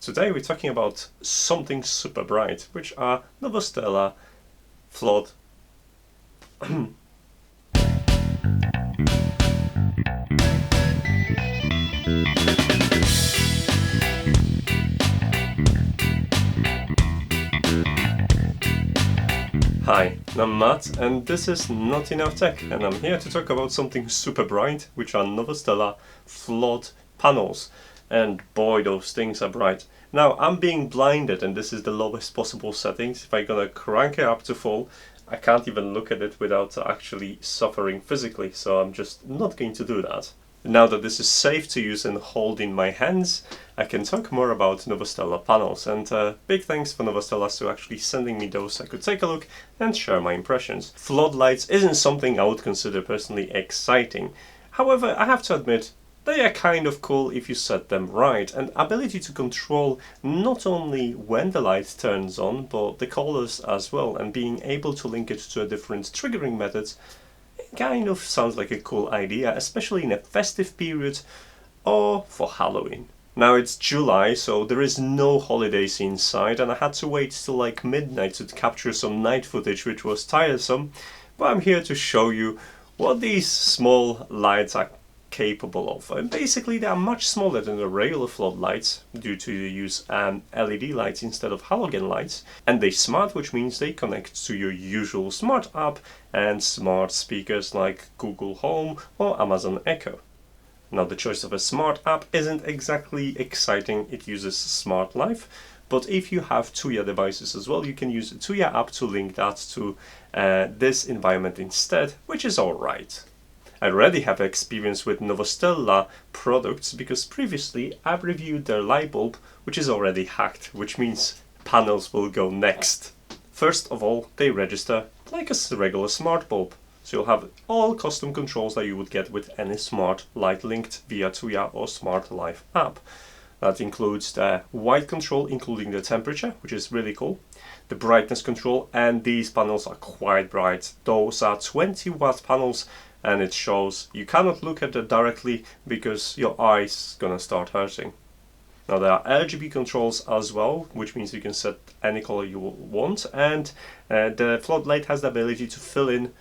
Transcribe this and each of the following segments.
Today we're talking about something super bright, which are Novostella Flood. Hi, I'm Matt and this is NotEnoughTECH, and I'm here to talk about something super bright, which are Novostella Flood panels. And boy, those things are bright. Now, I'm being blinded and this is the lowest possible settings. If I'm gonna crank it up to full, I can't even look at it without actually suffering physically, so I'm just not going to do that. Now that this is safe to use and hold in my hands, I can talk more about Novostella panels, and big thanks for Novostella to actually sending me those so I could take a look and share my impressions. Floodlights isn't something I would consider personally exciting. However, I have to admit, they are kind of cool if you set them right, and ability to control not only when the light turns on, but the colors as well, and being able to link it to a different triggering methods kind of sounds like a cool idea, especially in a festive period or for Halloween. Now it's July, so there is no holidays inside, and I had to wait till like midnight to capture some night footage, which was tiresome, but I'm here to show you what these small lights are capable of. And basically they are much smaller than the regular floodlights due to the use LED lights instead of halogen lights, and they're smart, which means they connect to your usual smart app and smart speakers like Google Home or Amazon Echo. Now the choice of a smart app isn't exactly exciting, it uses Smart Life, but if you have Tuya devices as well, you can use a Tuya app to link that to this environment instead, which is alright. I already have experience with Novostella products because previously I've reviewed their light bulb, which is already hacked, which means panels will go next. First of all, they register like a regular smart bulb, so you'll have all custom controls that you would get with any smart light linked via Tuya or Smart Life app. That includes the white control, including the temperature, which is really cool, the brightness control, and these panels are quite bright. Those are 20-watt panels, and it shows you cannot look at it directly because your eyes gonna start hurting. Now there are RGB controls as well, which means you can set any color you want, and the floodlight has the ability to fill in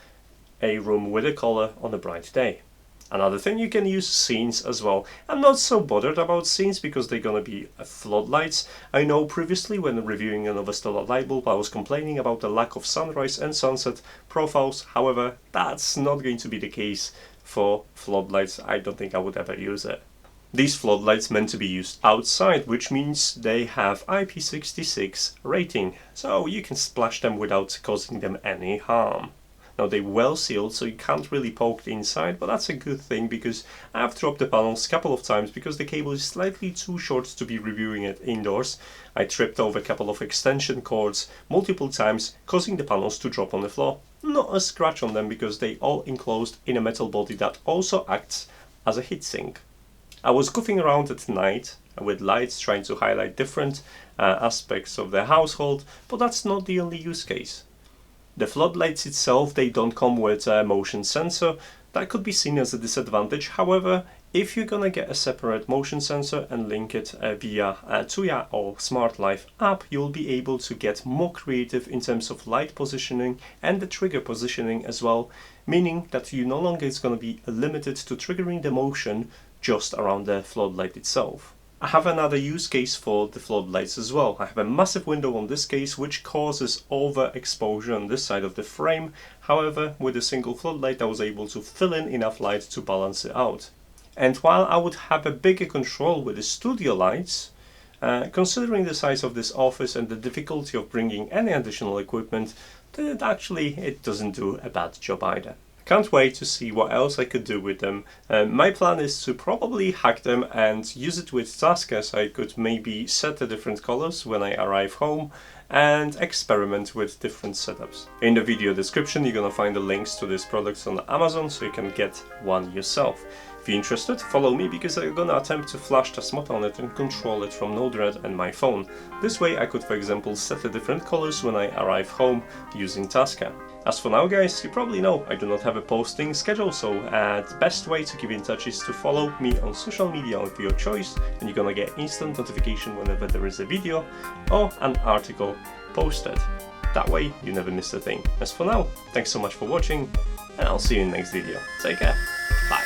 a room with a color on a bright day. Another thing, you can use scenes as well. I'm not so bothered about scenes because they're gonna be floodlights. I know previously when reviewing a Novostella light bulb I was complaining about the lack of sunrise and sunset profiles. However, that's not going to be the case for floodlights. I don't think I would ever use it. These floodlights meant to be used outside, which means they have IP66 rating, so you can splash them without causing them any harm. Now they're well sealed, so you can't really poke the inside, but that's a good thing because I've dropped the panels a couple of times because the cable is slightly too short to be reviewing it indoors. I tripped over a couple of extension cords multiple times, causing the panels to drop on the floor. Not a scratch on them because they all enclosed in a metal body that also acts as a heatsink. I was goofing around at night with lights trying to highlight different aspects of the household, but that's not the only use case. The floodlights itself, they don't come with a motion sensor. That could be seen as a disadvantage. However, if you're gonna get a separate motion sensor and link it via Tuya or Smart Life app, you'll be able to get more creative in terms of light positioning and the trigger positioning as well, meaning that you no longer is gonna be limited to triggering the motion just around the floodlight itself. I have another use case for the floodlights as well. I have a massive window on this case which causes overexposure on this side of the frame. However, with a single floodlight I was able to fill in enough light to balance it out. And while I would have a bigger control with the studio lights, considering the size of this office and the difficulty of bringing any additional equipment, it doesn't do a bad job either. Can't wait to see what else I could do with them. My plan is to probably hack them and use it with taskers. I could maybe set the different colors when I arrive home and experiment with different setups. In the video description you're gonna find the links to these products on Amazon so you can get one yourself. If you're interested, follow me because I'm gonna attempt to flash the smut on it and control it from Node-RED and my phone. This way I could, for example, set the different colors when I arrive home using Tasca. As for now guys, you probably know I do not have a posting schedule, so the best way to keep in touch is to follow me on social media of your choice, and you're gonna get instant notification whenever there is a video or an article posted. That way you never miss a thing. As for now, thanks so much for watching, and I'll see you in the next video. Take care, bye.